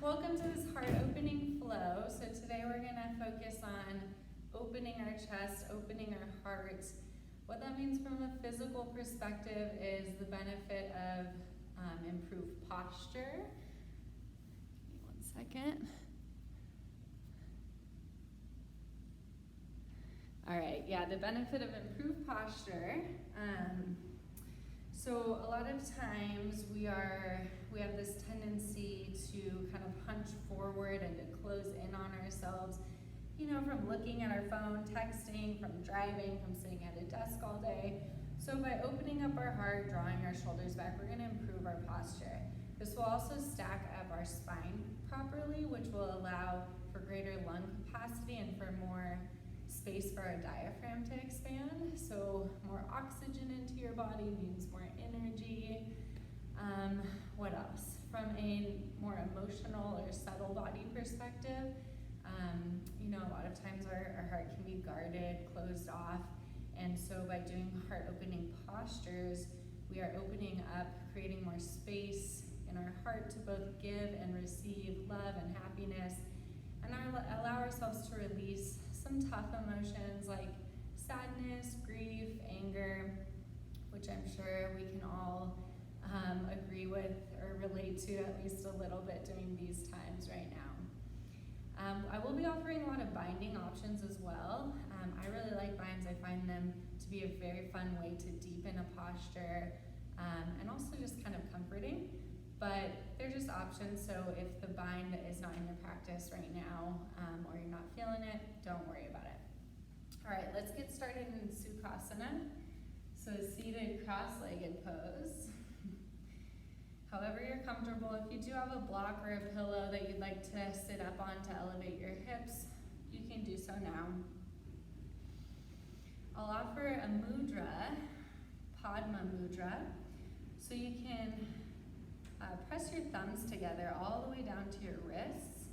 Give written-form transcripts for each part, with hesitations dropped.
Welcome to this heart opening flow. So today we're going to focus on opening our chest, opening our heart. What that means from a physical perspective is the benefit of improved posture. Give me 1 second. All right, yeah, the benefit of improved posture. So a lot of times we have this tendency to kind of hunch forward and to close in on ourselves, from looking at our phone, texting, from driving, from sitting at a desk all day. So by opening up our heart, drawing our shoulders back, we're going to improve our posture. This will also stack up our spine properly, which will allow for greater lung capacity and for more space for our diaphragm to expand. So more oxygen into your body means more energy. What else? From a more emotional or subtle body perspective, a lot of times our heart can be guarded, closed off, and so by doing heart opening postures, we are opening up, creating more space in our heart to both give and receive love and happiness, and allow ourselves to release some tough emotions like sadness, grief, anger, which I'm sure we can all agree with or relate to at least a little bit during these times right now. I will be offering a lot of binding options as well. I really like binds. I find them to be a very fun way to deepen a posture and also just kind of comforting. But they're just options, so if the bind is not in your practice right now or you're not feeling it, don't worry about it. All right, let's get started in Sukhasana. So seated cross-legged pose. However you're comfortable, if you do have a block or a pillow that you'd like to sit up on to elevate your hips, you can do so now. I'll offer a mudra, Padma mudra, so you can press your thumbs together all the way down to your wrists,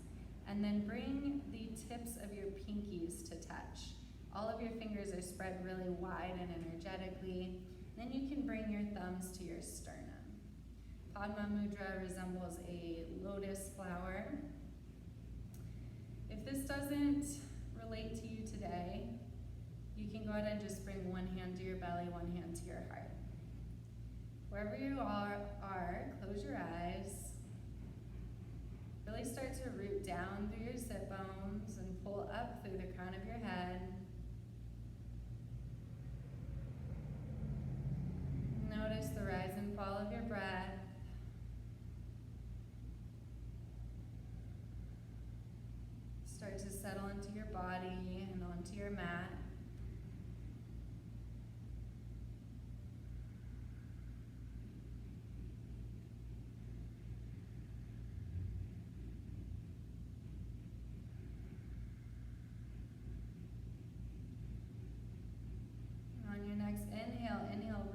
and then bring the tips of your pinkies to touch. All of your fingers are spread really wide and energetically. Then you can bring your thumbs to your sternum. Padma mudra resembles a lotus flower. If this doesn't relate to you today, you can go ahead and just bring one hand to your belly, one hand to your heart. Wherever you are, close your eyes. Really start to root down through your sit bones and pull up through the crown of your head. Notice the rise and fall of your breath. Start to settle into your body and onto your mat. On your next inhale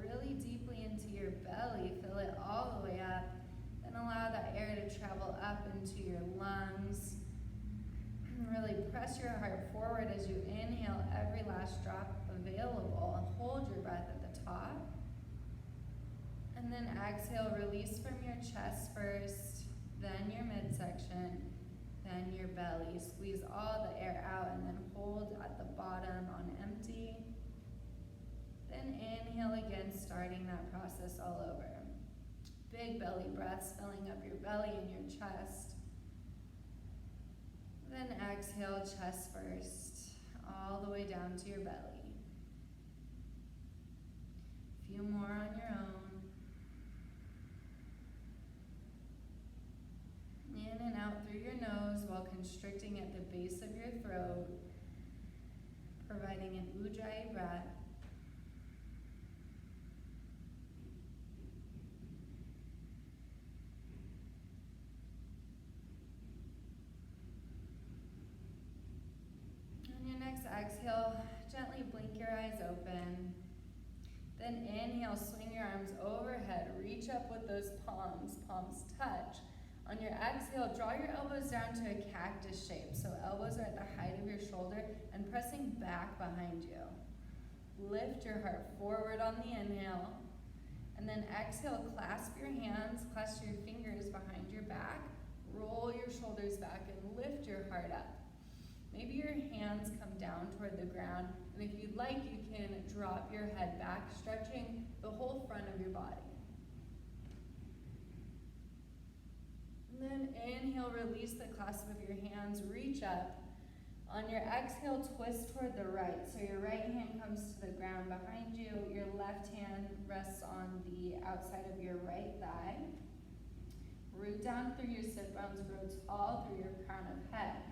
really deeply into your belly, fill it all the way up, then allow that air to travel up into your lungs. Really press your heart forward as you inhale every last drop available. Hold your breath at the top. And then exhale, release from your chest first, then your midsection, then your belly. Squeeze all the air out and then hold at the bottom on empty. Then inhale again, starting that process all over. Big belly breaths, filling up your belly and your chest. Then exhale, chest first, all the way down to your belly. A few more on your own. In and out through your nose while constricting at the base of your throat, providing an ujjayi breath. Exhale, gently blink your eyes open. Then inhale, swing your arms overhead, reach up with those palms touch. On your exhale, draw your elbows down to a cactus shape. So elbows are at the height of your shoulder and pressing back behind you. Lift your heart forward on the inhale. And then exhale, clasp your hands, clasp your fingers behind your back. roll your shoulders back and lift your heart up. Maybe your hands come down toward the ground, and if you'd like, you can drop your head back, stretching the whole front of your body. And then inhale, release the clasp of your hands, reach up. On your exhale, twist toward the right. So your right hand comes to the ground behind you. Your left hand rests on the outside of your right thigh. Root down through your sit bones, grow tall through your crown of head.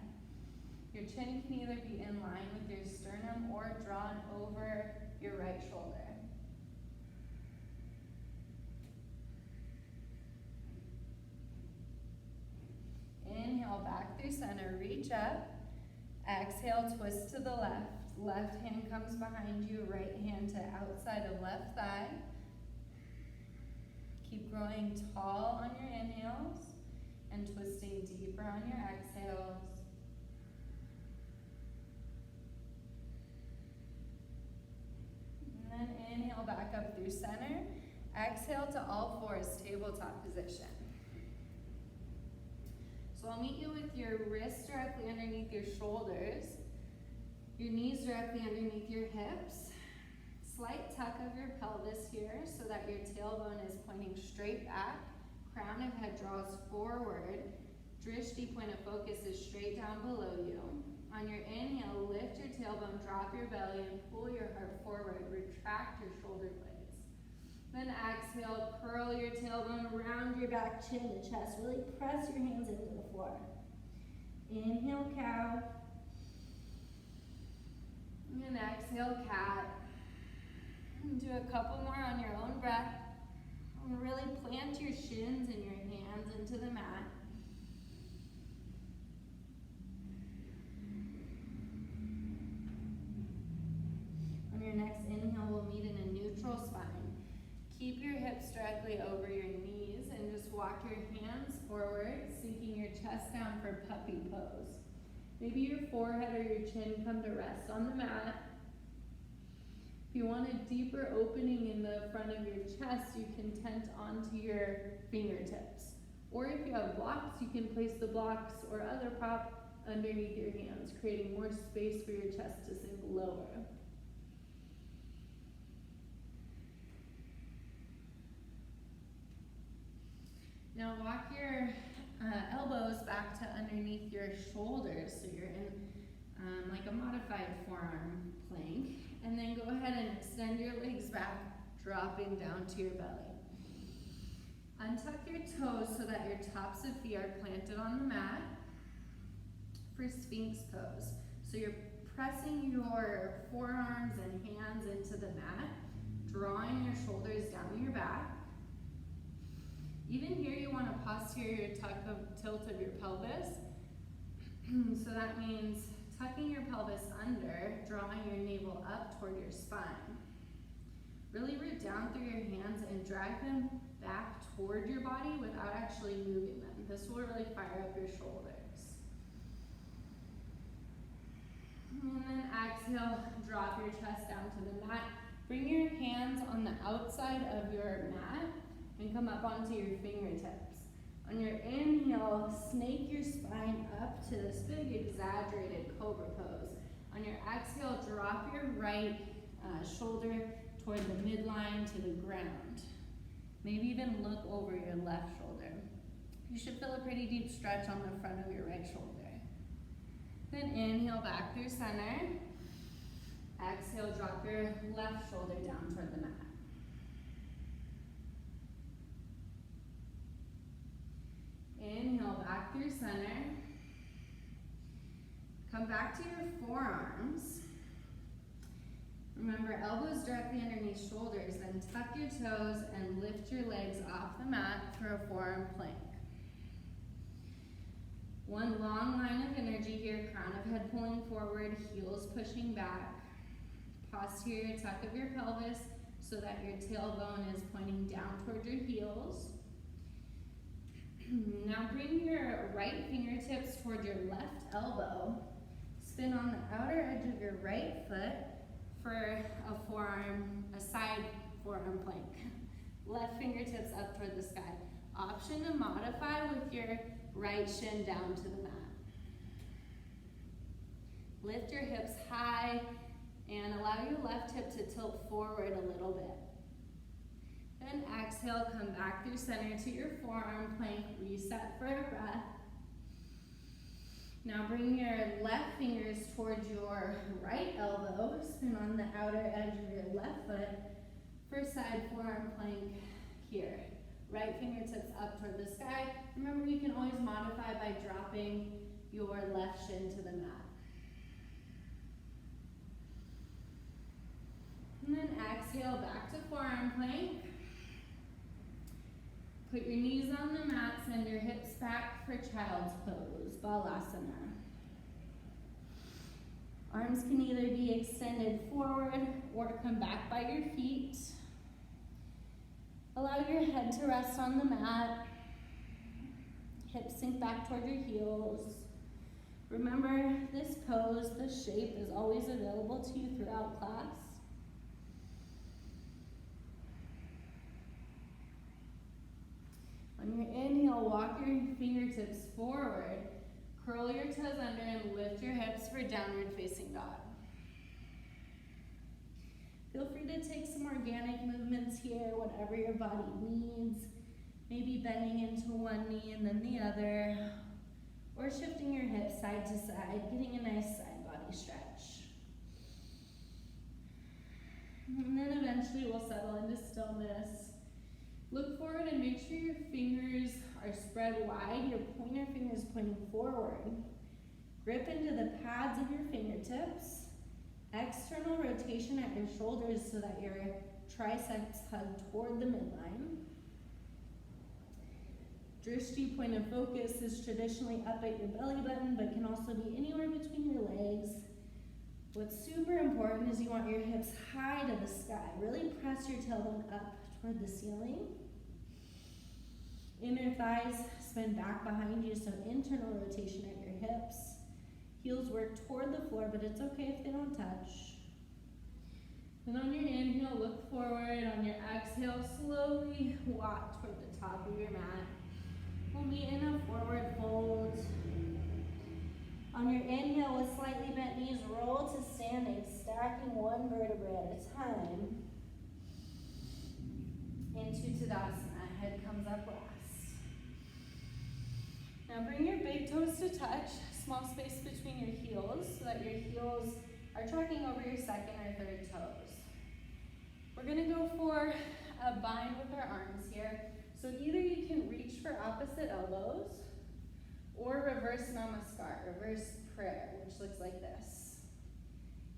Your chin can either be in line with your sternum or drawn over your right shoulder. Inhale, back through center, reach up. Exhale, twist to the left. Left hand comes behind you, right hand to outside of left thigh. Keep growing tall on your inhales and twisting deeper on your exhales. And then inhale back up through center. Exhale to all fours, tabletop position. So I'll meet you with your wrists directly underneath your shoulders, your knees directly underneath your hips. Slight tuck of your pelvis here so that your tailbone is pointing straight back. Crown of head draws forward. Drishti, point of focus, is straight down below you. On your inhale, lift your tailbone, drop your belly, and pull your heart forward. Retract your shoulder blades. Then exhale, curl your tailbone around your back, chin to chest. Really press your hands into the floor. Inhale, cow. And exhale, cat. And do a couple more on your own breath. And really plant your shins and your hands into the mat. On your next inhale, we'll meet in a neutral spine. Keep your hips directly over your knees and just walk your hands forward, sinking your chest down for puppy pose. Maybe your forehead or your chin come to rest on the mat. If you want a deeper opening in the front of your chest, you can tent onto your fingertips. Or if you have blocks, you can place the blocks or other prop underneath your hands, creating more space for your chest to sink lower. Now walk your elbows back to underneath your shoulders, so you're in like a modified forearm plank. And then go ahead and extend your legs back, dropping down to your belly. Untuck your toes so that your tops of feet are planted on the mat for Sphinx pose. So you're pressing your forearms and hands into the mat, drawing your shoulders down your back. Even here, you want to posture your tilt of your pelvis. So that means tucking your pelvis under, drawing your navel up toward your spine. Really root down through your hands and drag them back toward your body without actually moving them. This will really fire up your shoulders. And then exhale, drop your chest down to the mat. Bring your hands on the outside of your mat and come up onto your fingertips. On your inhale, snake your spine up to this big exaggerated cobra pose. On your exhale, drop your right shoulder toward the midline to the ground. Maybe even look over your left shoulder. You should feel a pretty deep stretch on the front of your right shoulder. Then inhale back through center. Exhale, drop your left shoulder down toward the mat. Inhale back through center. Come back to your forearms. Remember, elbows directly underneath shoulders, then tuck your toes and lift your legs off the mat for a forearm plank. One long line of energy here, crown of head pulling forward, heels pushing back. Posture your tuck of your pelvis so that your tailbone is pointing down toward your heels. Now bring your right fingertips toward your left elbow. Spin on the outer edge of your right foot for a side forearm plank. Left fingertips up toward the sky. Option to modify with your right shin down to the mat. Lift your hips high and allow your left hip to tilt forward a little bit. Then exhale, come back through center to your forearm plank, reset for a breath. Now bring your left fingers towards your right elbow, spin on the outer edge of your left foot for side forearm plank here. Right fingertips up toward the sky. Remember, you can always modify by dropping your left shin to the mat. And then exhale back to forearm plank. Put your knees on the mat, send your hips back for child's pose, Balasana. Arms can either be extended forward or come back by your feet. Allow your head to rest on the mat. Hips sink back toward your heels. Remember, this pose, this shape is always available to you throughout class. On your inhale, walk your fingertips forward. Curl your toes under and lift your hips for downward facing dog. Feel free to take some organic movements here, whatever your body needs. Maybe bending into one knee and then the other, or shifting your hips side to side, getting a nice side body stretch. And then eventually we'll settle into stillness. Look forward and make sure your fingers are spread wide, your pointer fingers pointing forward. Grip into the pads of your fingertips. External rotation at your shoulders so that your triceps hug toward the midline. Drishti, point of focus, is traditionally up at your belly button, but can also be anywhere between your legs. What's super important is you want your hips high to the sky. Really press your tailbone up toward the ceiling. Inner thighs spin back behind you, so internal rotation at your hips. Heels work toward the floor, but it's okay if they don't touch. And on your inhale, look forward. On your exhale, slowly walk toward the top of your mat. We'll meet in a forward fold. On your inhale, with slightly bent knees, roll to standing, stacking one vertebrae at a time. Into Tadasana, head comes up last. Now bring your big toes to touch, small space between your heels so that your heels are tracking over your second or third toes. We're gonna go for a bind with our arms here. So either you can reach for opposite elbows or reverse namaskar, reverse prayer, which looks like this.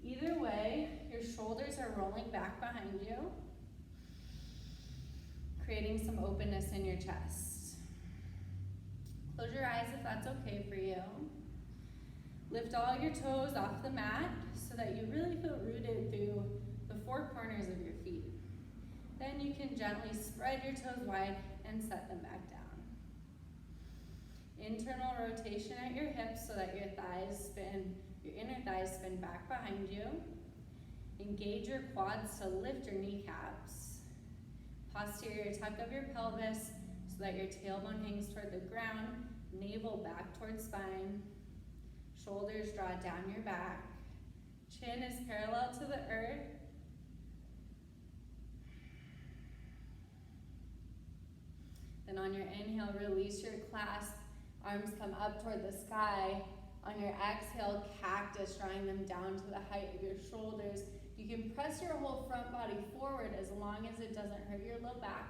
Either way, your shoulders are rolling back behind you, creating some openness in your chest. Close your eyes if that's okay for you. Lift all your toes off the mat so that you really feel rooted through the four corners of your feet. Then you can gently spread your toes wide and set them back down. Internal rotation at your hips so that your inner thighs spin back behind you. Engage your quads to lift your kneecaps. Posterior tuck of your pelvis so that your tailbone hangs toward the ground, navel back towards spine. Shoulders draw down your back. Chin is parallel to the earth. Then on your inhale, release your clasp. Arms come up toward the sky. On your exhale, cactus, drawing them down to the height of your shoulders. You can press your whole front body forward as long as it doesn't hurt your low back.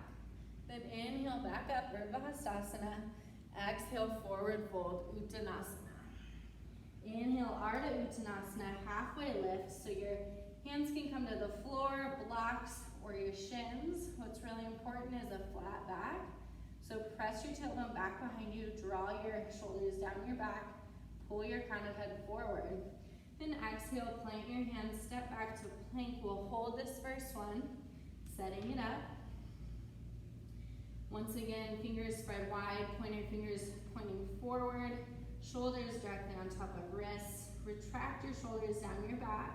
Then inhale, back up, Urdhva. Exhale, forward fold, Uttanasana. Inhale, Ardha Uttanasana, halfway lift, so your hands can come to the floor, blocks, or your shins. What's really important is a flat back. So press your tailbone back behind you, draw your shoulders down your back, pull your crown of head forward. Then exhale, plant your hands, step back to plank. We'll hold this first one, setting it up. Once again, fingers spread wide, pointer fingers pointing forward, shoulders directly on top of wrists. Retract your shoulders down your back.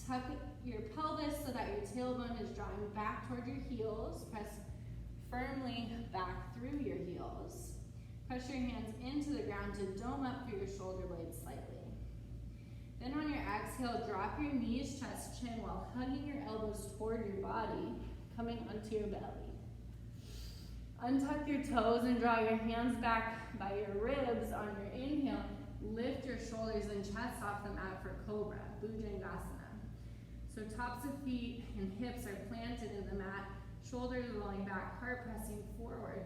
Tuck your pelvis so that your tailbone is drawing back toward your heels. Press firmly back through your heels. Press your hands into the ground to dome up through your shoulder blades slightly. Then on your exhale, drop your knees, chest, chin while hugging your elbows toward your body, coming onto your belly. Untuck your toes and draw your hands back by your ribs on your inhale. Lift your shoulders and chest off the mat for Cobra, Bhujangasana. So tops of feet and hips are planted in the mat, shoulders rolling back, heart pressing forward.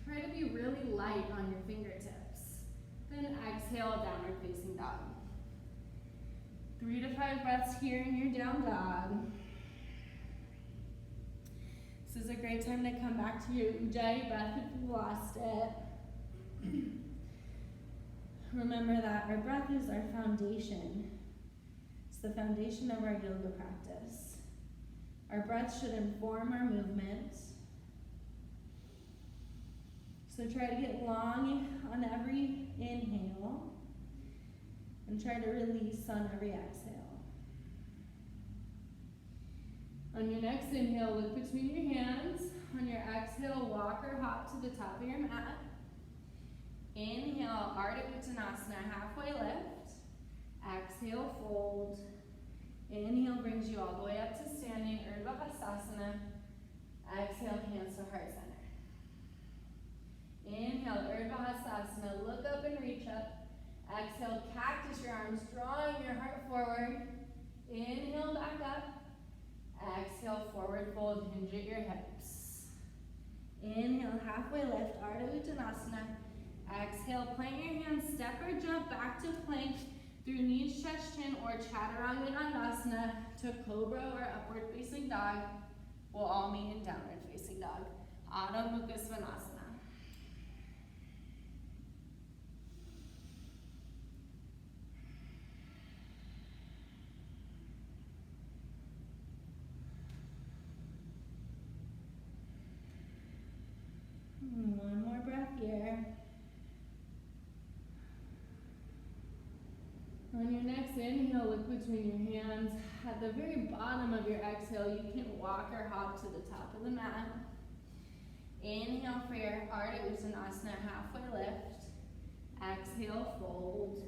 Try to be really light on your fingertips. Then exhale, downward facing dog. 3 to 5 breaths here in your down dog. This is a great time to come back to your Ujjayi breath if you lost it. Remember that our breath is our foundation. It's the foundation of our yoga practice. Our breath should inform our movement. So try to get long on every inhale and try to release on every exhale. On your next inhale, look between your hands. On your exhale, walk or hop to the top of your mat. Inhale, Ardha Uttanasana, halfway lift. Exhale, fold. Inhale brings you all the way up to standing, Urdhva Hastasana. Exhale, hands to heart center. Inhale, Urdhva Hastasana, look up and reach up. Exhale, cactus your arms, drawing your heart forward. Inhale, back up. Exhale, forward fold, hinge at your hips. Inhale, halfway lift, Ardha Uttanasana. Exhale, plant your hands, step or jump back to plank through knees, chest, chin, or Chaturanga Dandasana to Cobra or upward facing dog. We'll all meet in downward facing dog. Adho Mukha Svanasana. One more breath here. On your next inhale, look between your hands. At the very bottom of your exhale, you can walk or hop to the top of the mat. Inhale for your Ardha Uttanasana, halfway lift. Exhale, fold.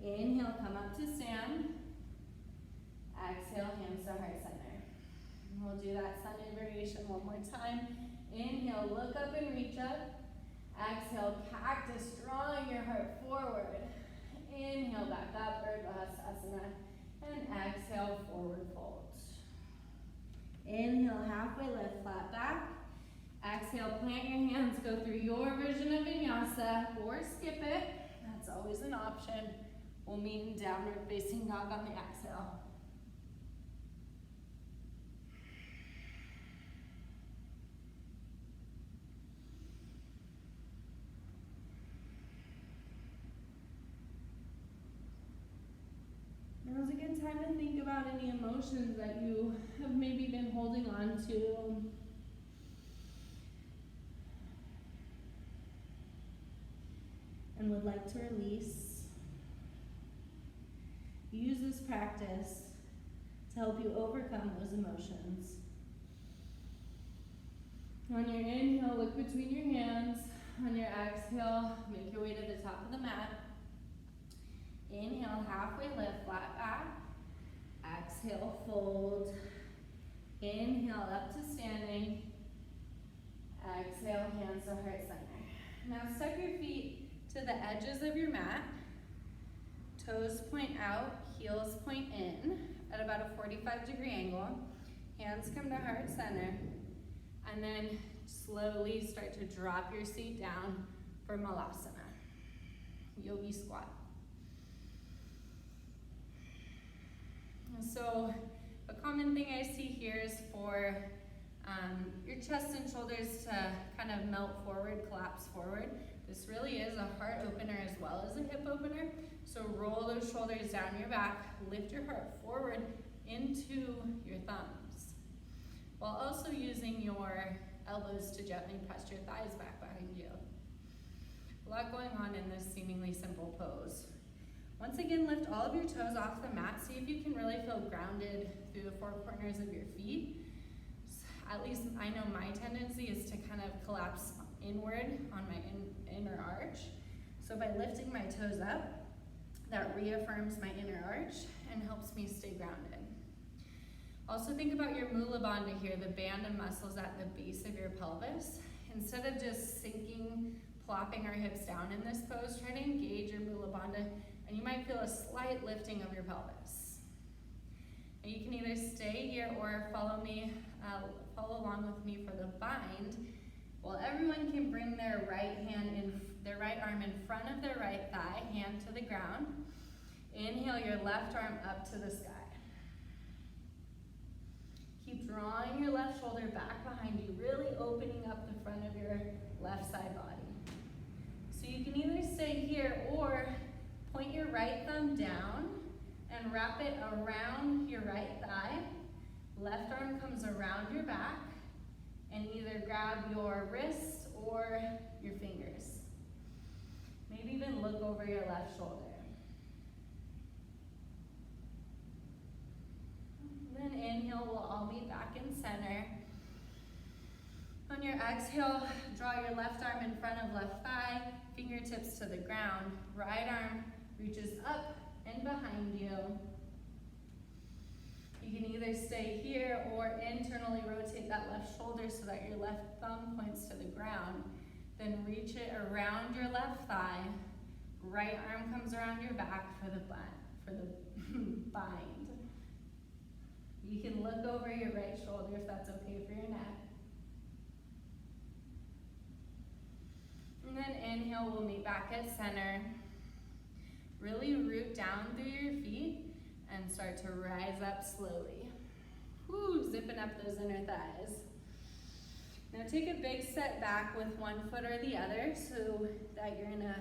Inhale, come up to stand. Exhale, hands to heart center. We'll do that sun variation one more time. Inhale, look up and reach up. Exhale, cactus, drawing your heart forward. Inhale, back up, Urdhva Hastasana. And exhale, forward fold. Inhale, halfway lift, flat back. Exhale, plant your hands, go through your version of vinyasa or skip it. That's always an option. We'll meet in downward facing dog on the exhale. Now's a good time to think about any emotions that you have maybe been holding on to. And would like to release. Use this practice to help you overcome those emotions. On your inhale, look between your hands. On your exhale, make your way to the top of the mat. Inhale, halfway lift, flat back. Exhale, fold. Inhale, up to standing. Exhale, hands to heart center. Now step your feet to the edges of your mat. Toes point out, heels point in at about a 45-degree angle. Hands come to heart center. And then slowly start to drop your seat down for Malasana, yogi squat. So a common thing I see here is for your chest and shoulders to kind of melt forward, collapse forward. This really is a heart opener as well as a hip opener. So roll those shoulders down your back, lift your heart forward into your thumbs, while also using your elbows to gently press your thighs back behind you. A lot going on in this seemingly simple pose. Once again, lift all of your toes off the mat. See if you can really feel grounded through the four corners of your feet. at least I know my tendency is to kind of collapse inward on my inner arch. So by lifting my toes up, that reaffirms my inner arch and helps me stay grounded. Also think about your mula bandha here, the band of muscles at the base of your pelvis. Instead of just sinking, plopping our hips down in this pose, try to engage your mula bandha, and you might feel a slight lifting of your pelvis. And you can either stay here or follow along with me for the bind. Well, everyone can bring their right arm in front of their right thigh, hand to the ground. Inhale your left arm up to the sky. Keep drawing your left shoulder back behind you, really opening up the front of your left side body. So you can either stay here or point your right thumb down and wrap it around your right thigh. Left arm comes around your back and either grab your wrist or your fingers. Maybe even look over your left shoulder. Then inhale, we'll all meet back in center. On your exhale, draw your left arm in front of left thigh, fingertips to the ground. Right arm reaches up and behind you. You can either stay here or internally rotate that left shoulder so that your left thumb points to the ground. Then reach it around your left thigh. Right arm comes around your back for the bind. You can look over your right shoulder if that's okay for your neck. And then inhale, we'll meet back at center. Really root down through your feet and start to rise up slowly. Woo, zipping up those inner thighs. Now take a big step back with one foot or the other so that you're in a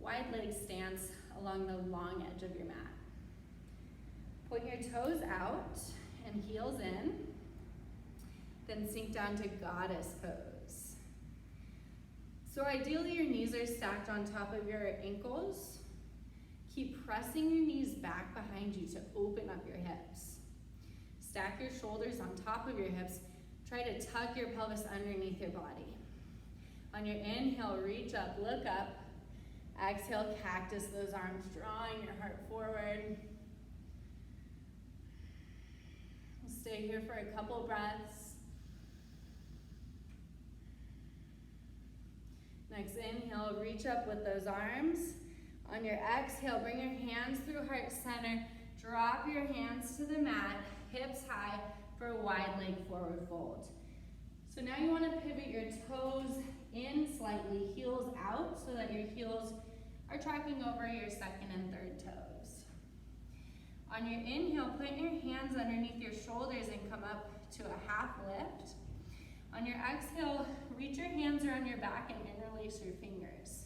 wide leg stance along the long edge of your mat. Point your toes out and heels in, then sink down to goddess pose. So ideally your knees are stacked on top of your ankles. Keep pressing your knees back behind you to open up your hips. Stack your shoulders on top of your hips. Try to tuck your pelvis underneath your body. On your inhale, reach up, look up. Exhale, cactus those arms, drawing your heart forward. Stay here for a couple breaths. Next inhale, reach up with those arms. On your exhale, bring your hands through heart center. Drop your hands to the mat, hips high for a wide leg forward fold. So now you want to pivot your toes in slightly, heels out, so that your heels are tracking over your second and third toes. On your inhale, plant your hands underneath your shoulders and come up to a half lift. On your exhale, reach your hands around your back and interlace your fingers.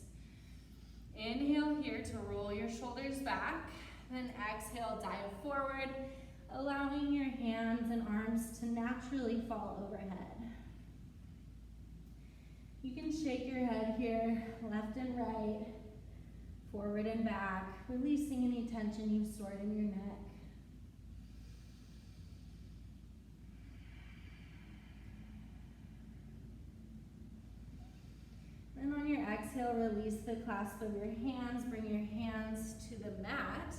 Inhale here to roll your shoulders back, then exhale, dive forward, allowing your hands and arms to naturally fall overhead. You can shake your head here, left and right, forward and back, releasing any tension you've stored in your neck. Then on your exhale, release the clasp of your hands, bring your hands to the mat.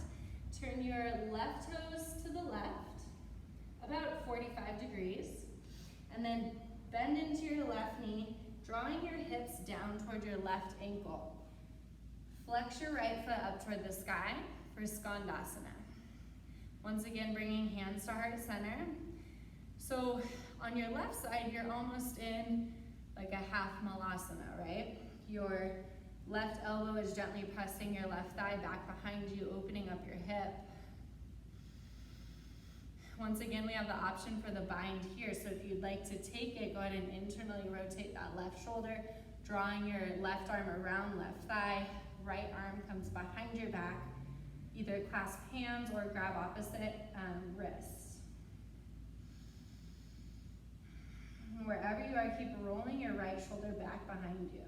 Turn your left toes to the left, about 45 degrees, and then bend into your left knee, drawing your hips down toward your left ankle. Flex your right foot up toward the sky for Skandasana. Once again, bringing hands to heart center. So on your left side, you're almost in like a half malasana, right? Your left elbow is gently pressing your left thigh back behind you, opening up your hip. Once again, we have the option for the bind here. So if you'd like to take it, go ahead and internally rotate that left shoulder, drawing your left arm around left thigh. Right arm comes behind your back. Either clasp hands or grab opposite wrists. Wherever you are, keep rolling your right shoulder back behind you.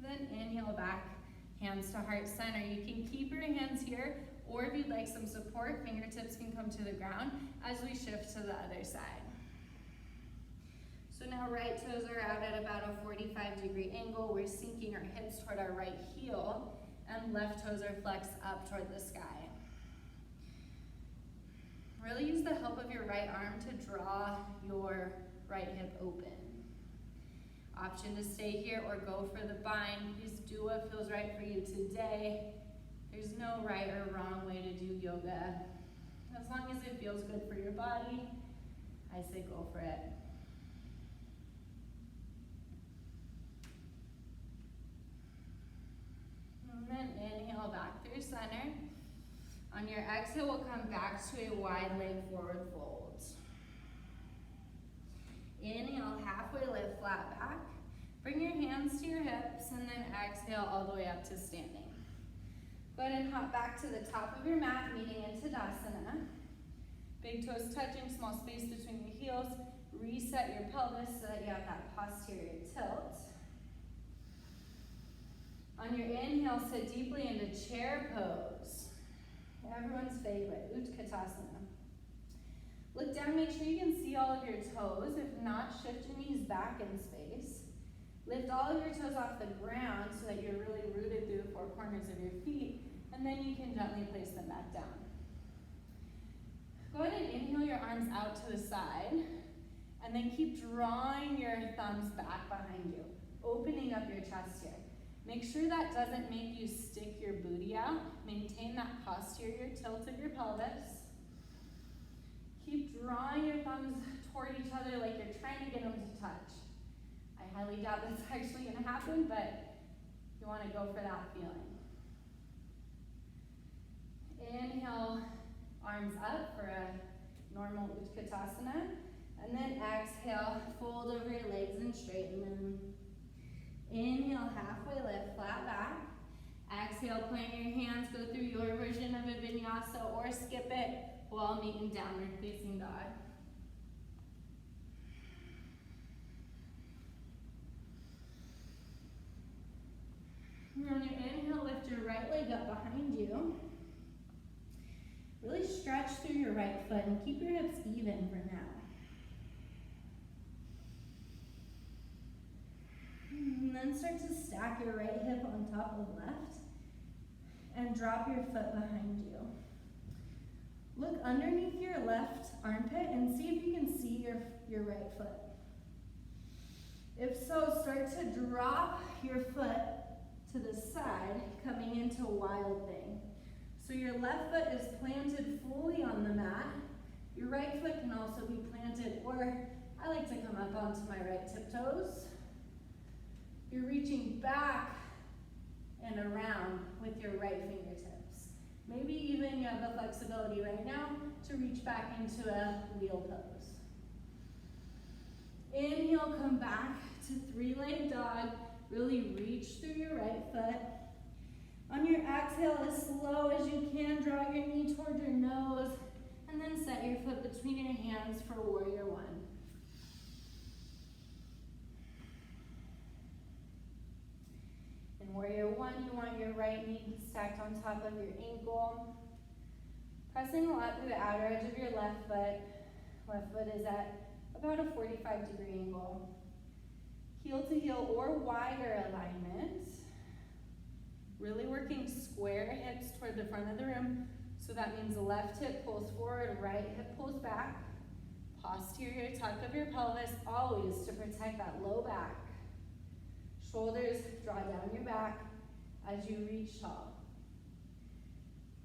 Then inhale back, hands to heart center. You can keep your hands here or if you'd like some support, fingertips can come to the ground as we shift to the other side. So now right toes are out at about a 45-degree angle. We're sinking our hips toward our right heel, and left toes are flexed up toward the sky. Really use the help of your right arm to draw your right hip open. Option to stay here or go for the bind. Please do what feels right for you today. There's no right or wrong way to do yoga. As long as it feels good for your body, I say go for it. And then inhale back through center. On your exhale, we'll come back to a wide leg forward fold. Inhale, halfway lift, flat back. Bring your hands to your hips, and then exhale all the way up to standing. Go ahead and hop back to the top of your mat, meeting into Tadasana. Big toes touching, small space between your heels. Reset your pelvis so that you have that posterior tilt. On your inhale, sit deeply into chair pose. Everyone's favorite, Utkatasana. Look down, make sure you can see all of your toes. If not, shift your knees back in space. Lift all of your toes off the ground so that you're really rooted through the four corners of your feet, and then you can gently place them back down. Go ahead and inhale your arms out to the side, and then keep drawing your thumbs back behind you, opening up your chest here. Make sure that doesn't make you stick your booty out. Maintain that posterior tilt of your pelvis. Keep drawing your thumbs toward each other like you're trying to get them to touch. I highly doubt that's actually going to happen, but you want to go for that feeling. Inhale, arms up for a normal Utkatasana, and then exhale, fold over your legs and straighten them. Inhale, halfway lift, flat back. Exhale, plant your hands, go through your version of a vinyasa or skip it while meet in downward facing dog. And on your inhale, lift your right leg up behind you. Really stretch through your right foot and keep your hips even for now. And then start to stack your right hip on top of left and drop your foot behind you. Look underneath your left armpit and see if you can see your right foot. If so, start to drop your foot to the side, coming into wild thing. So your left foot is planted fully on the mat. Your right foot can also be planted, or I like to come up onto my right tiptoes. You're reaching back and around with your right fingertips. Maybe even you have the flexibility right now to reach back into a wheel pose. Inhale, come back to three-legged dog. Really reach through your right foot. On your exhale, as slow as you can, draw your knee toward your nose, and then set your foot between your hands for warrior one. In warrior one, you want your right knee stacked on top of your ankle. Pressing a lot through the outer edge of your left foot. Left foot is at about a 45-degree angle. Heel to heel or wider alignment. Really working square hips toward the front of the room. So that means the left hip pulls forward, right hip pulls back. Posterior tuck of your pelvis, always to protect that low back. Shoulders draw down your back as you reach tall.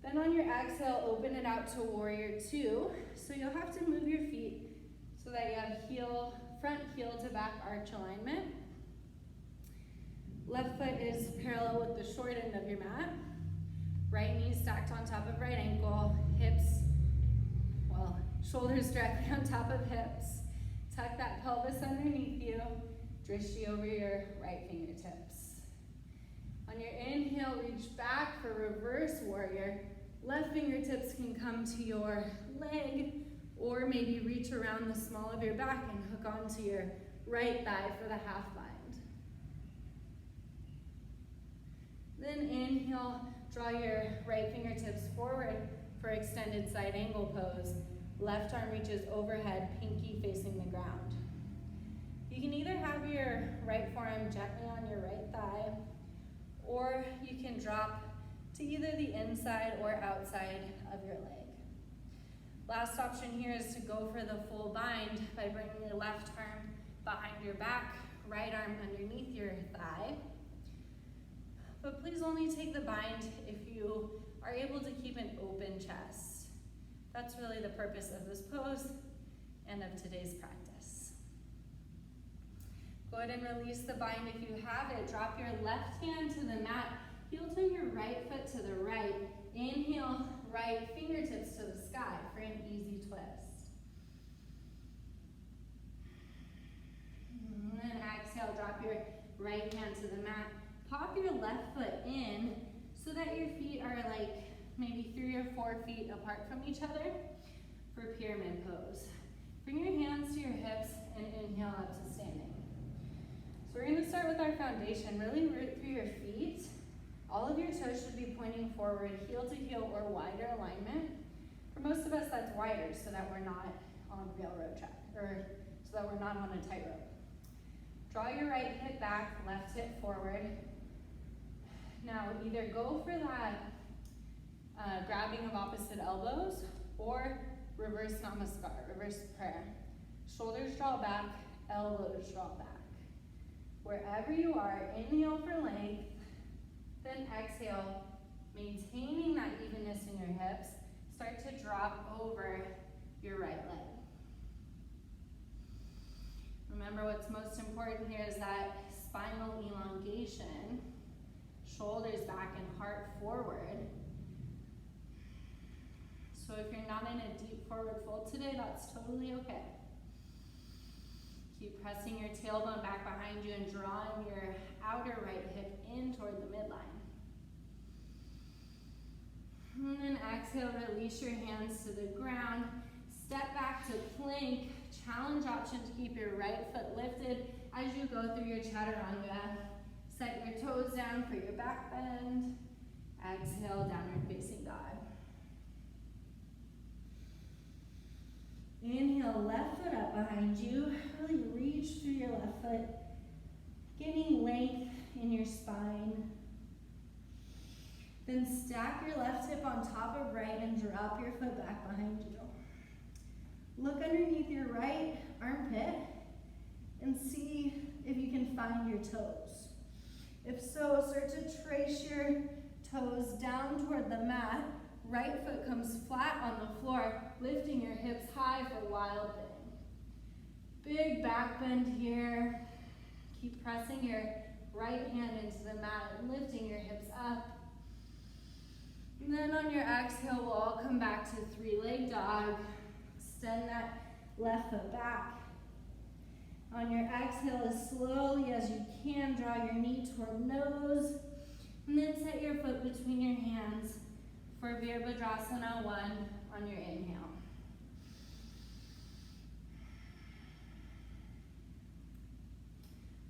Then on your exhale, open it out to warrior two. So you'll have to move your feet so that you have front heel to back arch alignment. Left foot is parallel with the short end of your mat. Right knee stacked on top of right ankle. Shoulders directly on top of hips. Tuck that pelvis underneath you. Drishti over your right fingertips. On your inhale, reach back for reverse warrior. Left fingertips can come to your leg, or maybe reach around the small of your back and hook onto your right thigh for the half bind. Then inhale, draw your right fingertips forward for extended side angle pose. Left arm reaches overhead, pinky facing the ground. You can either have your right forearm gently on your right thigh, or you can drop to either the inside or outside of your leg. Last option here is to go for the full bind by bringing your left arm behind your back, right arm underneath your thigh. But please only take the bind if you are able to keep an open chest. That's really the purpose of this pose and of today's practice. Go ahead and release the bind if you have it. Drop your left hand to the mat. Heel turn your right foot to the right. Inhale, right fingertips to the sky for an easy twist. And then exhale, drop your right hand to the mat. Pop your left foot in so that your feet are like maybe 3 or 4 feet apart from each other for pyramid pose. Bring your hands to your hips and inhale up to standing. So we're going to start with our foundation. Really root through your feet. All of your toes should be pointing forward, heel to heel or wider alignment. For most of us, that's wider so that we're not on a railroad track, or so that we're not on a tightrope. Draw your right hip back, left hip forward. Now either go for that grabbing of opposite elbows or reverse namaskar, reverse prayer. Shoulders draw back, elbows draw back. Wherever you are, inhale for length, then exhale, maintaining that evenness in your hips. Start to drop over your right leg. Remember, what's most important here is that spinal elongation, shoulders back and heart forward. So if you're not in a deep forward fold today, that's totally okay. Keep pressing your tailbone back behind you and drawing your outer right hip in toward the midline. And then exhale, release your hands to the ground. Step back to plank. Challenge option to keep your right foot lifted as you go through your chaturanga. Set your toes down for your back bend. Exhale, downward facing dog. Inhale, left foot up behind you. Really reach through your left foot, getting length in your spine. Then stack your left hip on top of right and drop your foot back behind you. Look underneath your right armpit and see if you can find your toes. If so, start to trace your toes down toward the mat. Right foot comes flat on the floor, lifting your hips high for wild thing. Big back bend here. Keep pressing your right hand into the mat and lifting your hips up. And then on your exhale, we'll all come back to 3-leg dog. Extend that left foot back. On your exhale, as slowly as you can, draw your knee toward nose. And then set your foot between your hands for Virabhadrasana 1 on your inhale.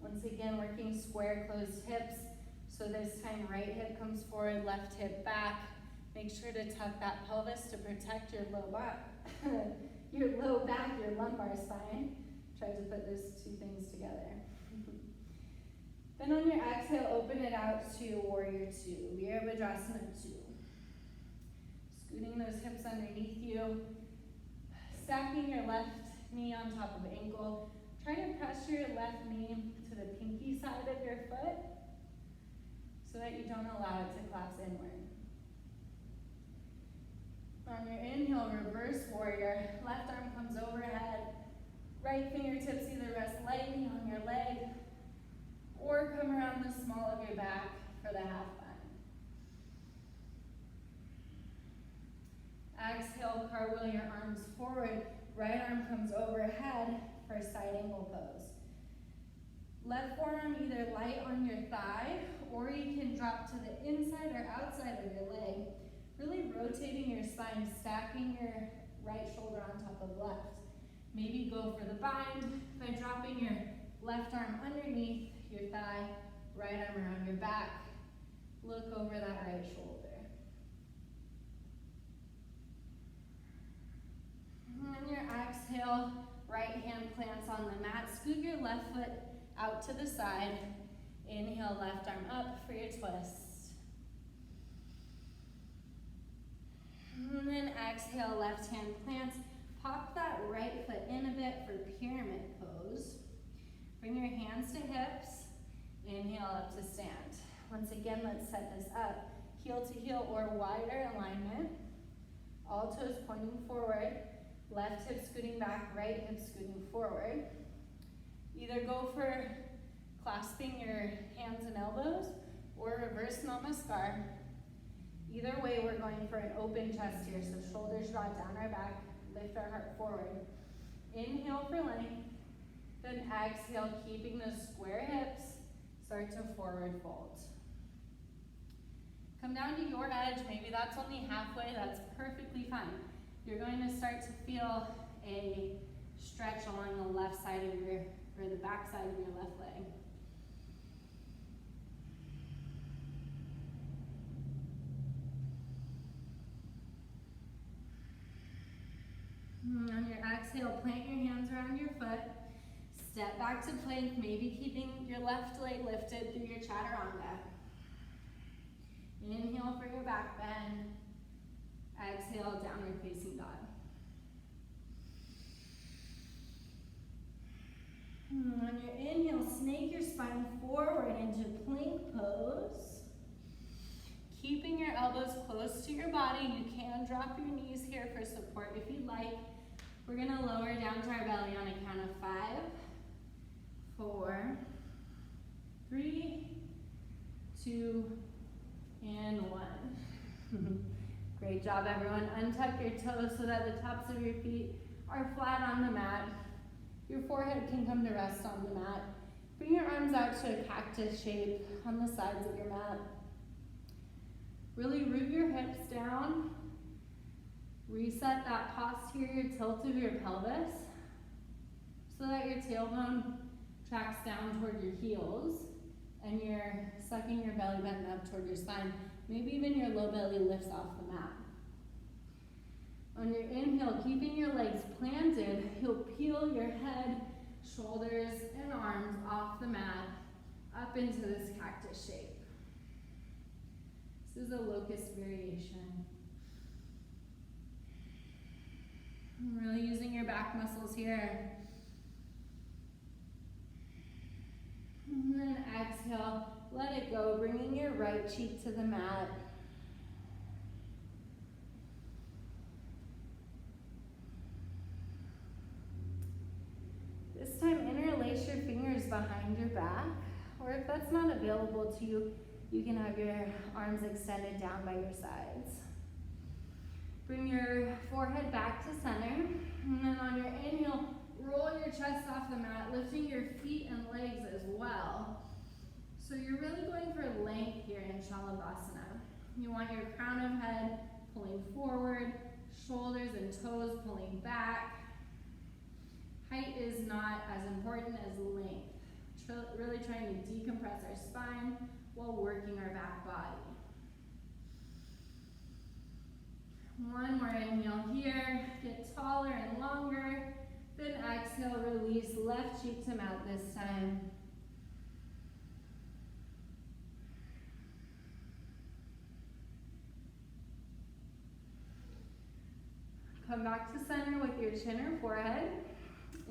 Once again, working square closed hips. So this time, right hip comes forward, left hip back. Make sure to tuck that pelvis to protect your low back, your lumbar spine. Try to put those two things together. Then on your exhale, open it out to Warrior 2, Virabhadrasana 2. Scooting those hips underneath you, stacking your left knee on top of ankle. Try to press your left knee to the pinky side of your foot so that you don't allow it to collapse inward. On your inhale, reverse warrior. Left arm comes overhead. Right fingertips either rest lightly on your leg or come around the small of your back for the half bind. Exhale, cartwheel your arms forward. Right arm comes overhead for a side angle pose. Left forearm either light on your thigh or you can drop to the inside or outside of your leg. Really rotating your spine, stacking your right shoulder on top of left. Maybe go for the bind by dropping your left arm underneath your thigh, right arm around your back. Look over that right shoulder. And on your exhale, right hand plants on the mat. Scoot your left foot out to the side. Inhale, left arm up for your twist. And then exhale, left hand plants. Pop that right foot in a bit for pyramid pose. Bring your hands to hips. Inhale up to stand. Once again, let's set this up. Heel to heel or wider alignment. All toes pointing forward. Left hip scooting back, right hip scooting forward. Either go for clasping your hands and elbows or reverse namaskar. Either way, we're going for an open chest here. So shoulders draw down our back, lift our heart forward. Inhale for length, then exhale, keeping those square hips. Start to forward fold. Come down to your edge. Maybe that's only halfway. That's perfectly fine. You're going to start to feel a stretch along the left side of your, or the back side of your left leg. On your exhale, plant your hands around your foot. Step back to plank, maybe keeping your left leg lifted through your chaturanga. Inhale for your back bend. Exhale, downward facing dog. On your inhale, snake your spine forward into plank pose. Keeping your elbows close to your body. You can drop your knees here for support if you'd like. We're gonna lower down to our belly on a count of 5, 4, 3, 2, and 1. Great job, everyone. Untuck your toes so that the tops of your feet are flat on the mat. Your forehead can come to rest on the mat. Bring your arms out to a cactus shape on the sides of your mat. Really root your hips down. Reset that posterior tilt of your pelvis so that your tailbone tracks down toward your heels and you're sucking your belly button up toward your spine. Maybe even your low belly lifts off the mat. On your inhale, keeping your legs planted, you'll peel your head, shoulders, and arms off the mat up into this cactus shape. This is a locust variation. Really using your back muscles here. And then exhale, let it go, bringing your right cheek to the mat. This time, interlace your fingers behind your back, or if that's not available to you, you can have your arms extended down by your sides. Bring your forehead back to center, and then on your inhale, roll your chest off the mat, lifting your feet and legs as well. So you're really going for length here in Shalabhasana. You want your crown of head pulling forward, shoulders and toes pulling back. Height is not as important as length. Really trying to decompress our spine while working our back body. One more inhale here, get taller and longer. Then exhale, release left cheek to mat this time. Come back to center with your chin or forehead.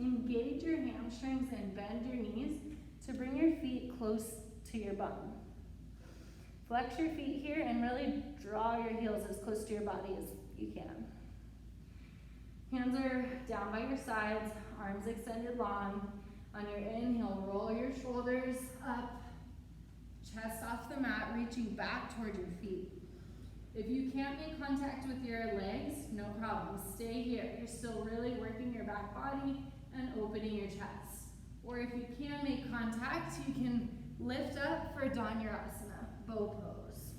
Engage your hamstrings and bend your knees to bring your feet close to your bum. Flex your feet here and really draw your heels as close to your body as you can. Hands are down by your sides, arms extended long. On your inhale, roll your shoulders up, chest off the mat, reaching back toward your feet. If you can't make contact with your legs, no problem. Stay here. You're still really working your back body and opening your chest. Or if you can make contact, you can lift up for Dhanurasana, bow pose.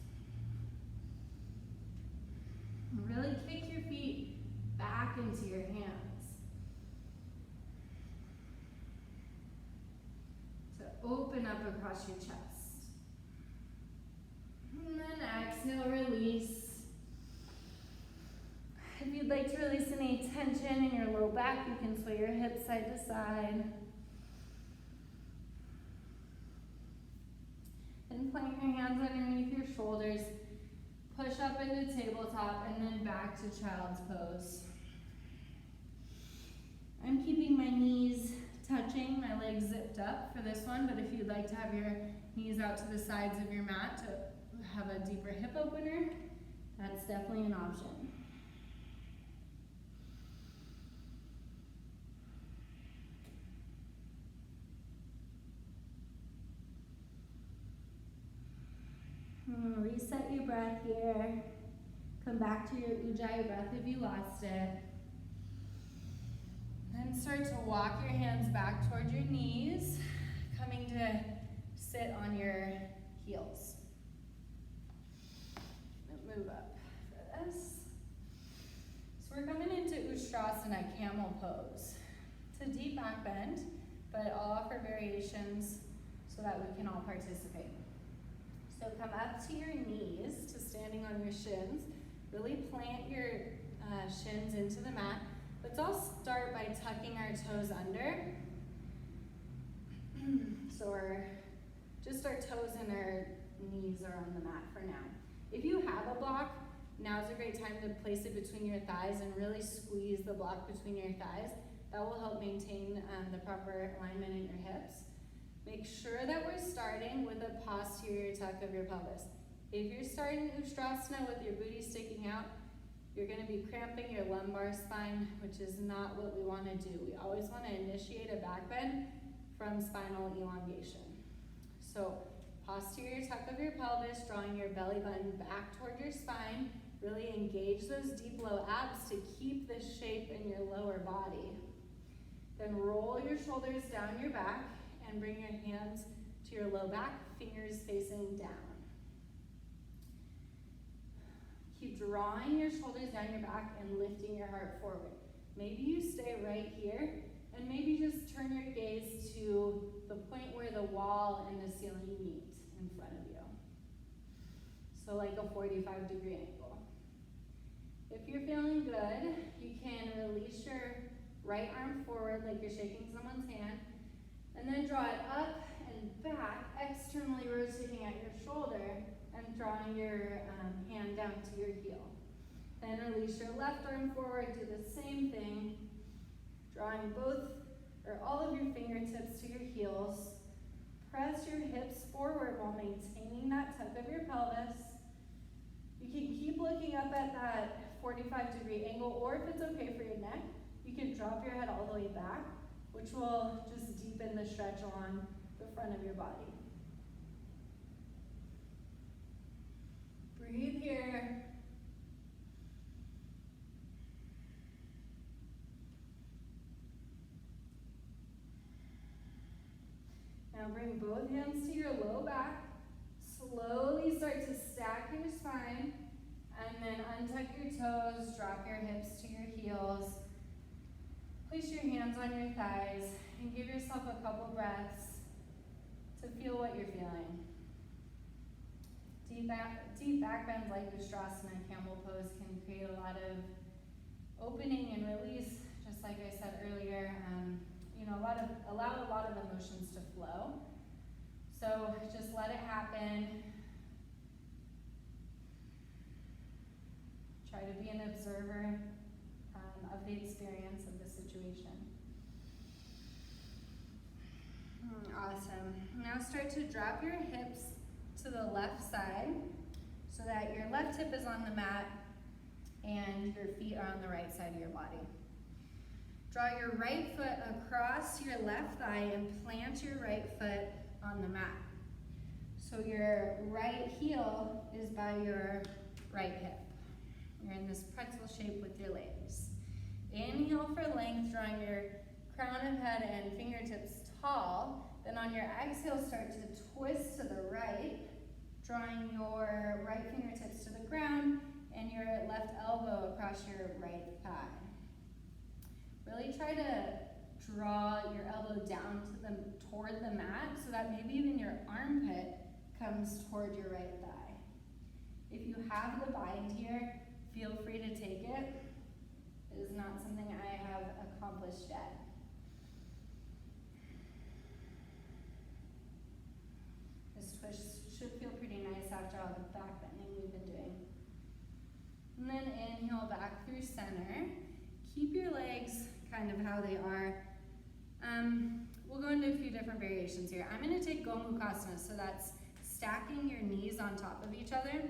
Really kick your feet back into your hands to open up across your chest. And then exhale, release. If you'd like to release any tension in your low back, you can sway your hips side to side. And plant your hands underneath your shoulders. Push up into tabletop and then back to child's pose. I'm keeping my knees touching, my legs zipped up for this one, but if you'd like to have your knees out to the sides of your mat to have a deeper hip opener, that's definitely an option. Reset your breath here. Come back to your Ujjayi breath if you lost it. Then start to walk your hands back toward your knees, coming to sit on your heels. Move up for this. So we're coming into Ustrasana, camel pose. It's a deep back bend, but I'll offer variations so that we can all participate. So come up to your knees to standing on your shins. Really plant your shins into the mat. Let's all start by tucking our toes under. So just our toes and our knees are on the mat for now. If you have a block, now's a great time to place it between your thighs and really squeeze the block between your thighs. That will help maintain the proper alignment in your hips. Make sure that we're starting with a posterior tuck of your pelvis. If you're starting Ustrasana with your booty sticking out, you're going to be cramping your lumbar spine, which is not what we want to do. We always want to initiate a back bend from spinal elongation. So posterior tuck of your pelvis, drawing your belly button back toward your spine. Really engage those deep low abs to keep this shape in your lower body. Then roll your shoulders down your back and bring your hands to your low back, fingers facing down. Keep drawing your shoulders down your back and lifting your heart forward. Maybe you stay right here, and maybe just turn your gaze to the point where the wall and the ceiling meet in front of you. So like a 45-degree angle. If you're feeling good, you can release your right arm forward like you're shaking someone's hand, and then draw it up and back, externally rotating at your shoulder and drawing your hand down to your heel. Then release your left arm forward, do the same thing, drawing all of your fingertips to your heels. Press your hips forward while maintaining that tuck of your pelvis. You can keep looking up at that 45-degree angle, or if it's okay for your neck, you can drop your head all the way back, which will just deepen the stretch along the front of your body. Breathe here. Now bring both hands to your low back. Slowly start to stack your spine, and then untuck your toes, drop your hips to your heels. Place your hands on your thighs and give yourself a couple breaths to feel what you're feeling. Deep back bends like Ustrasana, camel pose, can create a lot of opening and release, just like I said earlier. Allow a lot of emotions to flow. So just let it happen. Try to be an observer of the experience of the situation. Awesome. Now start to drop your hips to the left side so that your left hip is on the mat and your feet are on the right side of your body. Draw your right foot across your left thigh and plant your right foot on the mat. So your right heel is by your right hip. You're in this pretzel shape with your legs. Inhale for length, drawing your crown of head and fingertips tall. Then on your exhale, start to twist to the right, drawing your right fingertips to the ground and your left elbow across your right thigh. Really try to draw your elbow down toward the mat so that maybe even your armpit comes toward your right thigh. If you have the bind here, feel free to take it. It is not something I have accomplished yet. This twist should feel pretty nice after all the back bending we've been doing. And then inhale back through center. Keep your legs kind of how they are. We'll go into a few different variations here. I'm going to take Gomukhasana, so that's stacking your knees on top of each other.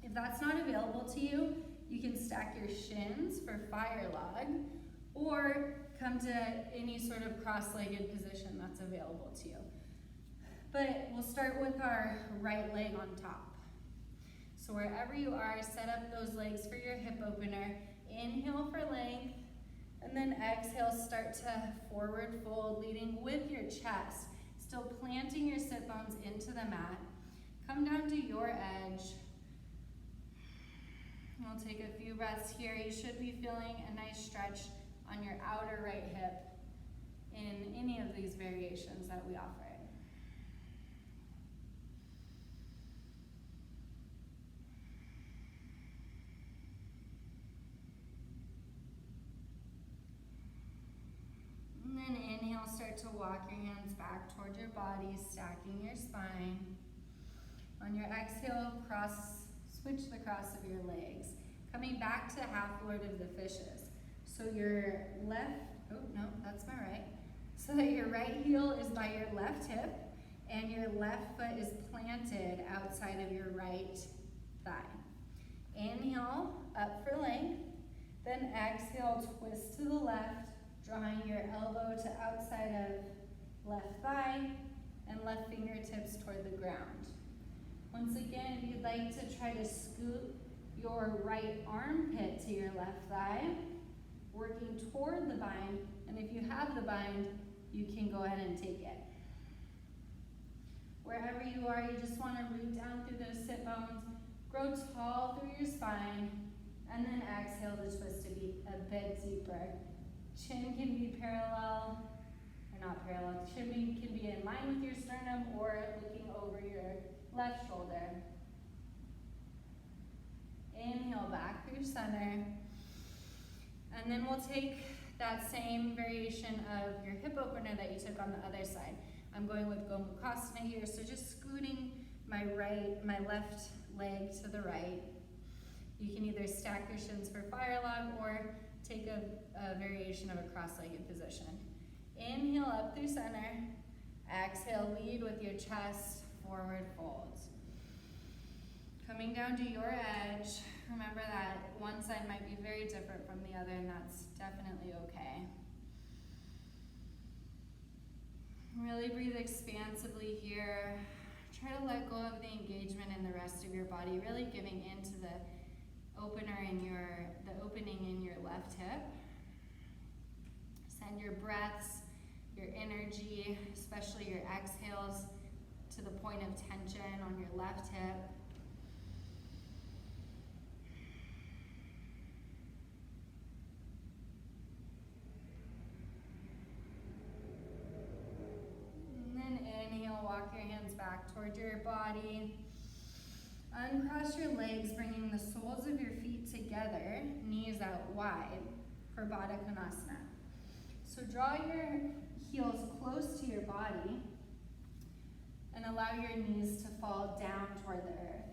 If that's not available to you, you can stack your shins for fire log, or come to any sort of cross-legged position that's available to you. But we'll start with our right leg on top. So wherever you are, set up those legs for your hip opener. Inhale for length, and then exhale, start to forward fold, leading with your chest. Still planting your sit bones into the mat. Come down to your edge. We'll take a few breaths here. You should be feeling a nice stretch on your outer right hip in any of these variations that we offer. And then inhale, start to walk your hands back toward your body, stacking your spine. On your exhale, switch the cross of your legs. Coming back to half Lord of the Fishes. So your left, oh no, that's my right. So that your right heel is by your left hip and your left foot is planted outside of your right thigh. Inhale, up for length. Then exhale, twist to the left, drawing your elbow to outside of left thigh and left fingertips toward the ground. Once again, if you'd like to try to scoot your right armpit to your left thigh, working toward the bind, and if you have the bind, you can go ahead and take it. Wherever you are, you just want to root down through those sit bones, grow tall through your spine, and then exhale to twist to be a bit deeper. Chin can be parallel, or not parallel, chin can be in line with your sternum or looking over your left shoulder. Inhale back through center. And then we'll take that same variation of your hip opener that you took on the other side. I'm going with Gomukhasana here, so just scooting my left leg to the right. You can either stack your shins for fire log or take a variation of a cross-legged position. Inhale up through center. Exhale, lead with your chest, forward fold. Coming down to your edge, remember that one side might be very different from the other, and that's definitely okay. Really breathe expansively here. Try to let go of the engagement in the rest of your body, really giving into the opening in your left hip. Send your breaths, your energy, especially your exhales, to the point of tension on your left hip. And then inhale, walk your hands back toward your body. Uncross your legs, bringing the soles of your feet together, knees out wide for Baddha Konasana. So draw your heels close to your body and allow your knees to fall down toward the earth.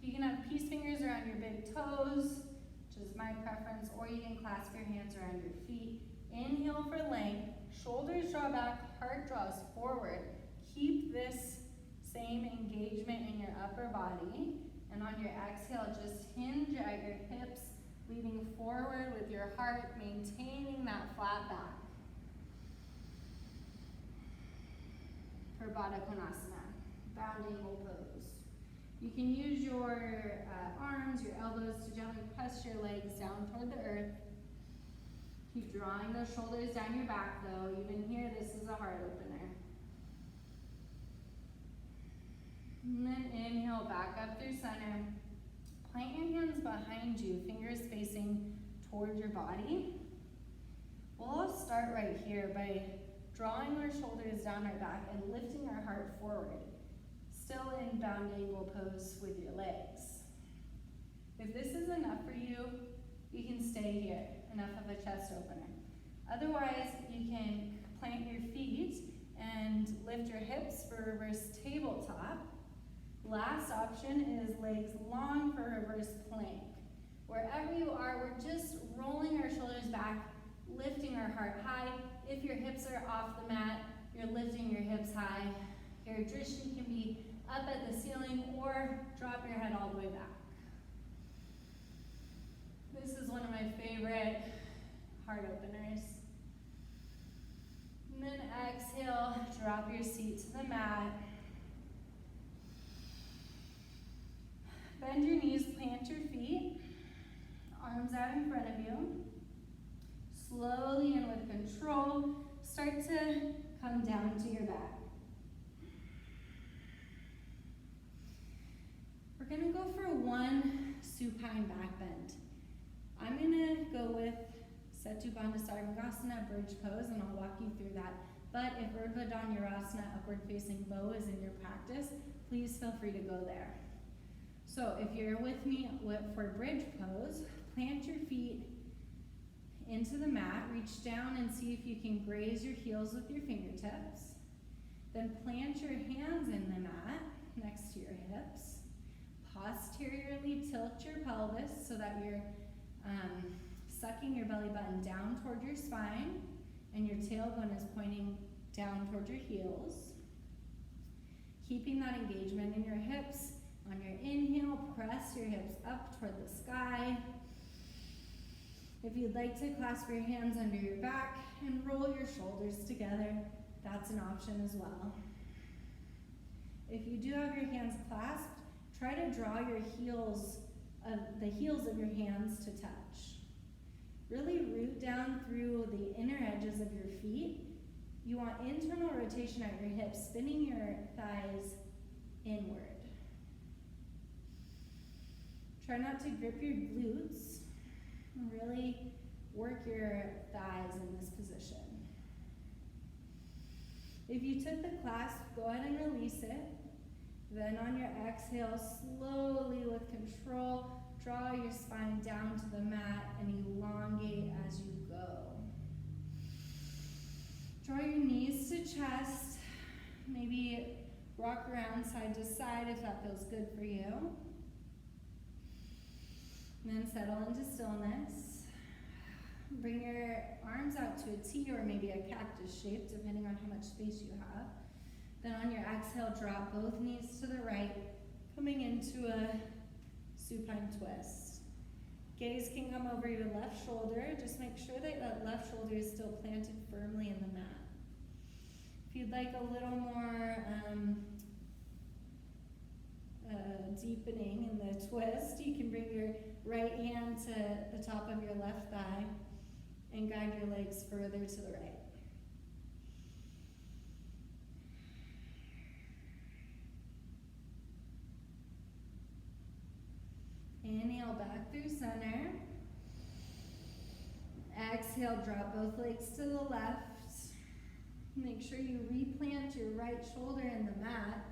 You can have peace fingers around your big toes, which is my preference, or you can clasp your hands around your feet. Inhale for length, shoulders draw back, heart draws forward. Keep this same engagement in your upper body, and on your exhale, just hinge at your hips, leaning forward with your heart, maintaining that flat back. For Baddha Konasana, bounding angle pose. You can use your arms, your elbows to gently press your legs down toward the earth. Keep drawing those shoulders down your back though. Even here, this is a heart opener. And then inhale, back up through center. Plant your hands behind you, fingers facing toward your body. We'll all start right here by drawing our shoulders down our back and lifting our heart forward. still in bound angle pose with your legs. If this is enough for you, you can stay here, enough of a chest opener. Otherwise, you can plant your feet and lift your hips for reverse tabletop. Last option is legs long for reverse plank. Wherever you are, we're just rolling our shoulders back, lifting our heart high. If your hips are off the mat, you're lifting your hips high. Your drishti can be up at the ceiling or drop your head all the way back. This is one of my favorite heart openers. And then exhale, drop your seat to the mat. Bend your knees, plant your feet, arms out in front of you. Slowly and with control, start to come down to your back. We're gonna go for one supine back bend. I'm gonna go with Setu Bandha Sarvangasana, bridge pose, and I'll walk you through that. But if Urdhva Dhanurasana, upward facing bow, is in your practice, please feel free to go there. So if you're with me for bridge pose, plant your feet into the mat, reach down and see if you can graze your heels with your fingertips. Then plant your hands in the mat next to your hips. Posteriorly tilt your pelvis so that you're sucking your belly button down toward your spine and your tailbone is pointing down toward your heels. Keeping that engagement in your hips. On your inhale, press your hips up toward the sky. If you'd like to clasp your hands under your back and roll your shoulders together, that's an option as well. If you do have your hands clasped, try to draw your heels, the heels of your hands to touch. Really root down through the inner edges of your feet. You want internal rotation at your hips, spinning your thighs inward. Try not to grip your glutes. Really work your thighs in this position. If you took the clasp, go ahead and release it. Then on your exhale, slowly with control, draw your spine down to the mat and elongate as you go. Draw your knees to chest. Maybe rock around side to side if that feels good for you. And then settle into stillness. Bring your arms out to a T or maybe a cactus shape, depending on how much space you have. Then on your exhale, drop both knees to the right, coming into a supine twist. Gaze can come over your left shoulder. Just make sure that that left shoulder is still planted firmly in the mat. If you'd like a little more deepening in the twist, you can bring your right hand to the top of your left thigh and guide your legs further to the right. Inhale back through center. Exhale, drop both legs to the left. Make sure you replant your right shoulder in the mat.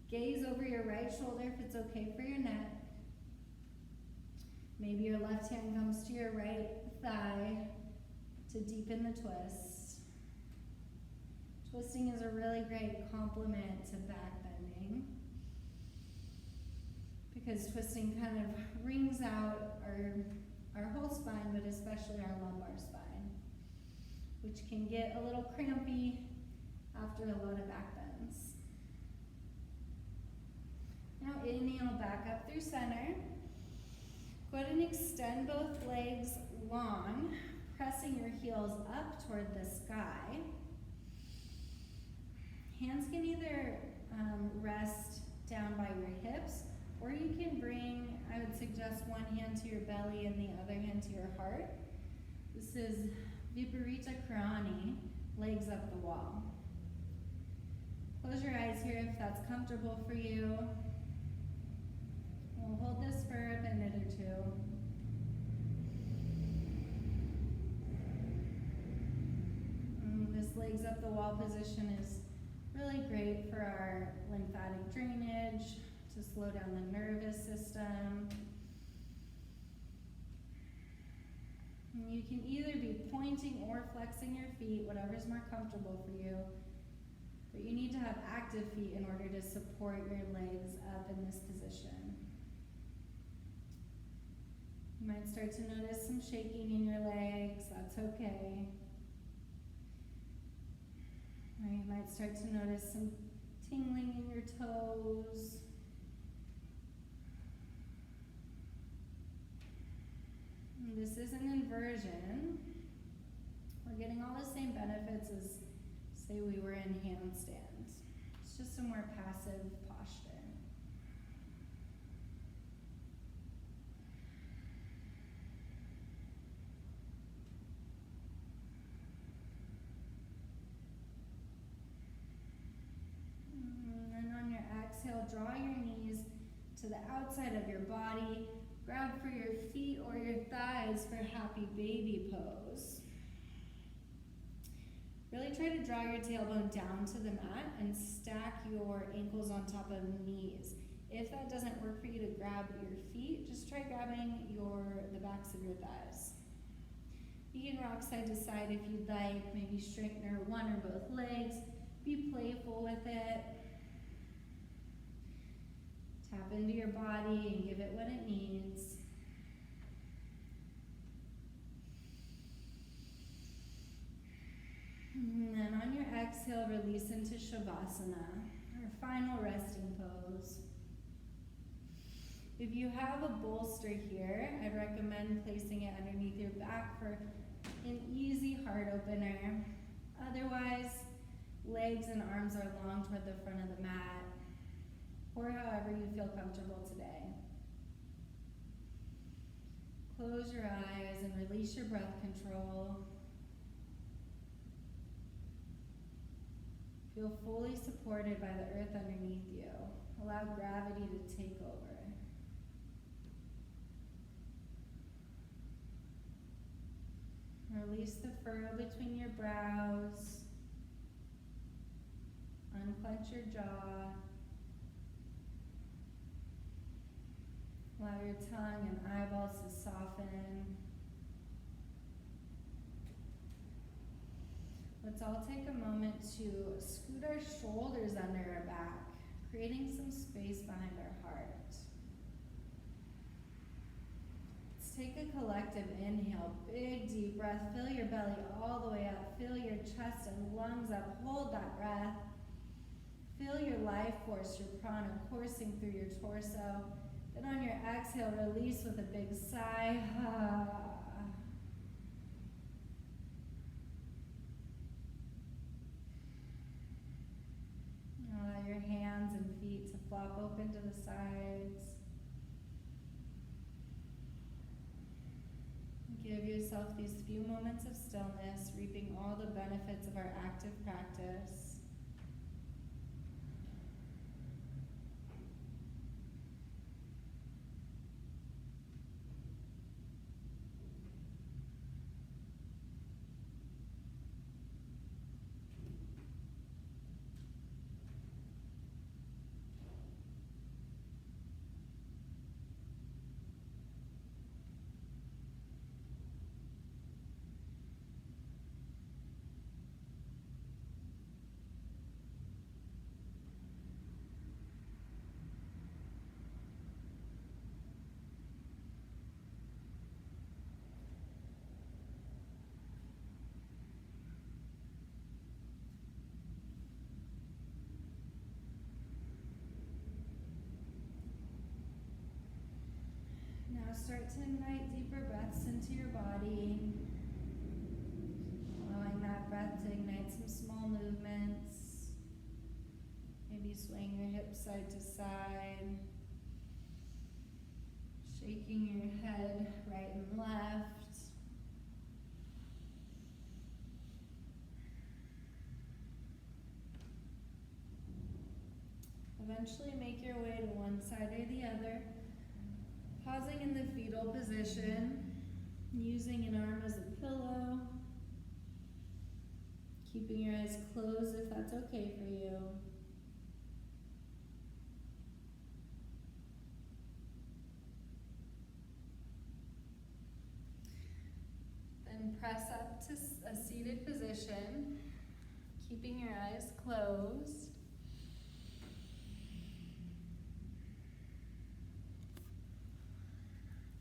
Gaze over your right shoulder if it's okay for your neck. Maybe your left hand comes to your right thigh to deepen the twist. Twisting is a really great complement to back bending because twisting kind of wrings out our whole spine, but especially our lumbar spine, which can get a little crampy after a lot of back bends. Now inhale back up through center. Go ahead and extend both legs long, pressing your heels up toward the sky. Hands can either rest down by your hips, or you can bring, I would suggest, one hand to your belly and the other hand to your heart. This is Viparita Karani, legs up the wall. Close your eyes here if that's comfortable for you. We'll hold this for a minute or two. This legs up the wall position is really great great for our lymphatic drainage, to slow down the nervous system. And you can either be pointing or flexing your feet, whatever's more comfortable for you. But you need to have active feet in order to support your legs up in this position. You might start to notice some shaking in your legs, that's okay. Or you might start to notice some tingling in your toes. And this is an inversion. We're getting all the same benefits as, say, we were in handstands. It's just a more passive posture. And on your exhale, draw your knees to the outside of your body. Grab for your feet or your thighs for happy baby pose. Really try to draw your tailbone down to the mat and stack your ankles on top of knees. If that doesn't work for you to grab your feet, just try grabbing the backs of your thighs. You can rock side to side if you'd like, maybe straighten one or both legs. Be playful with it. Tap into your body and give it what it needs. And then on your exhale, release into Shavasana, our final resting pose. If you have a bolster here, I'd recommend placing it underneath your back for an easy heart opener. Otherwise, legs and arms are long toward the front of the mat, or however you feel comfortable today. Close your eyes and release your breath control. Feel fully supported by the earth underneath you. Allow gravity to take over. Release the furrow between your brows. Unclench your jaw. Allow your tongue and eyeballs to soften. Let's all take a moment to scoot our shoulders under our back, creating some space behind our heart. Let's take a collective inhale, big deep breath. Fill your belly all the way up. Fill your chest and lungs up. Hold that breath. Feel your life force, your prana coursing through your torso. Then on your exhale, release with a big sigh. Allow your hands and feet to flop open to the sides. Give yourself these few moments of stillness, reaping all the benefits of our active practice. Now start to invite deeper breaths into your body, allowing that breath to ignite some small movements. Maybe swaying your hips side to side, shaking your head right and left. Eventually make your way to one side or the other. Pausing in the fetal position, using an arm as a pillow, keeping your eyes closed if that's okay for you. press up to a seated position, keeping your eyes closed.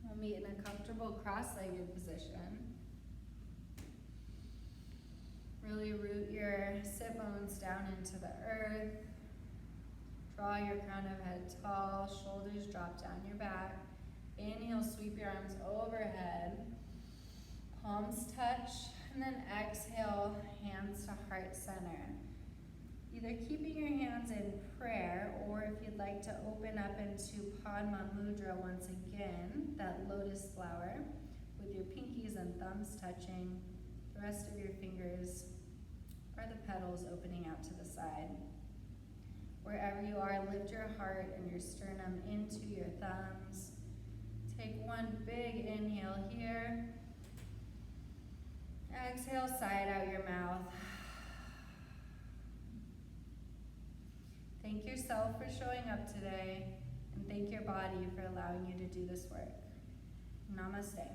We'll meet in a comfortable cross-legged position. Really root your sit bones down into the earth. Draw your crown of head tall, shoulders drop down your back. Inhale, sweep your arms overhead. Palms touch, and then exhale, hands to heart center. Either keeping your hands in prayer, or if you'd like to open up into Padma Mudra once again, that lotus flower, with your pinkies and thumbs touching, the rest of your fingers are the petals opening out to the side. Wherever you are, lift your heart and your sternum into your thumbs. Take one big inhale here. Exhale, sigh out your mouth. Thank yourself for showing up today, and thank your body for allowing you to do this work. Namaste.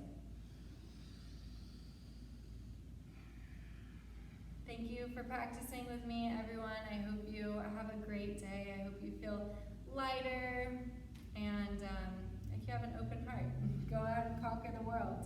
Thank you for practicing with me, everyone. I hope you have a great day. I hope you feel lighter and like you have an open heart. Go out and conquer the world.